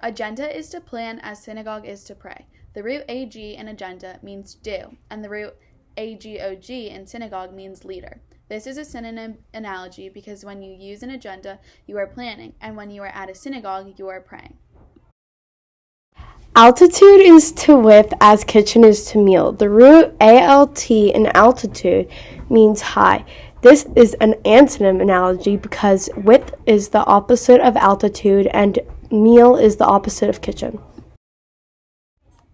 Agenda is to plan as synagogue is to pray. The root ag in agenda means do, and the root agog in synagogue means leader. This is a synonym analogy because when you use an agenda, you are planning, and when you are at a synagogue, you are praying. Altitude is to width as kitchen is to meal. The root alt in altitude means high. This is an antonym analogy because width is the opposite of altitude and meal is the opposite of kitchen.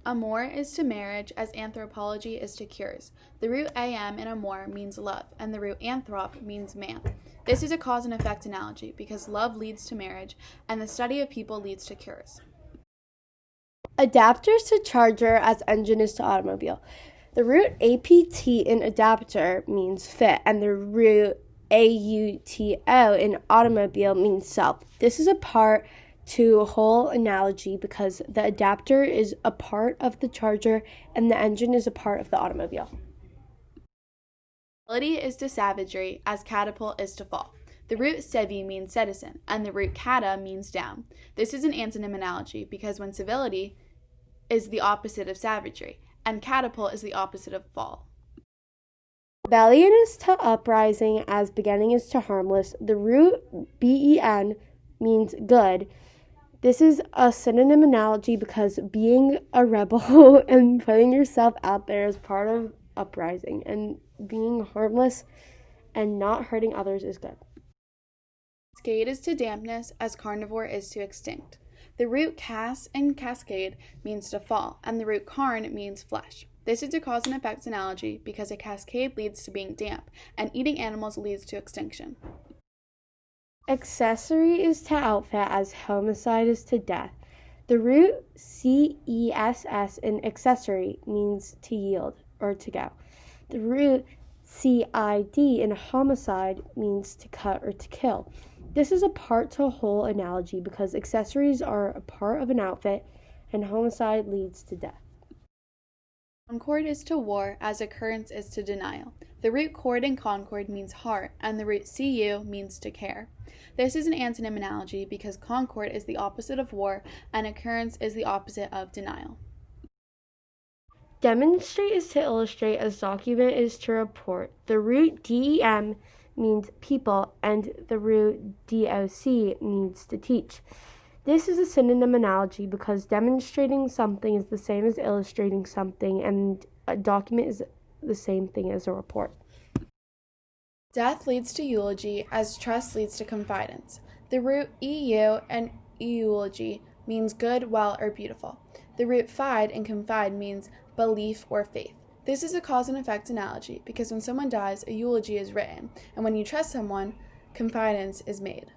Amor is to marriage as anthropology is to cures. The root am in amor means love, and the root anthrop means man. This is a cause and effect analogy because love leads to marriage and the study of people leads to cures. Adapter is to charger as engine is to automobile. The root apt in adapter means fit, and the root auto in automobile means self. This is a part to whole analogy because the adapter is a part of the charger and the engine is a part of the automobile. Civility is to savagery as catapult is to fall. The root sevi means citizen, and the root kata means down. This is an antonym analogy because when civility is the opposite of savagery, and catapult is the opposite of fall. Rebellion is to uprising as beginning is to harmless. The root ben means good. This is a synonym analogy because being a rebel and putting yourself out there is part of uprising, and being harmless and not hurting others is good. Cascade is to dampness as carnivore is to extinct. The root cas in cascade means to fall, and the root carn means flesh. This is a cause and effects analogy because a cascade leads to being damp, and eating animals leads to extinction. Accessory is to outfit as homicide is to death. The root cess in accessory means to yield or to go. The root cid in homicide means to cut or to kill. This is a part to whole analogy because accessories are a part of an outfit and homicide leads to death. Concord is to war as occurrence is to denial. The root cord in concord means heart, and the root cu means to care. This is an antonym analogy because concord is the opposite of war and occurrence is the opposite of denial. Demonstrate is to illustrate as document is to report. The root dem means people and the root doc means to teach. This is a synonym analogy because demonstrating something is the same as illustrating something, and a document is the same thing as a report. Death leads to eulogy as trust leads to confidence. The root eu and eulogy means good, well, or beautiful. The root fide in confide means belief or faith. This is a cause and effect analogy because when someone dies, a eulogy is written, and when you trust someone, confidence is made.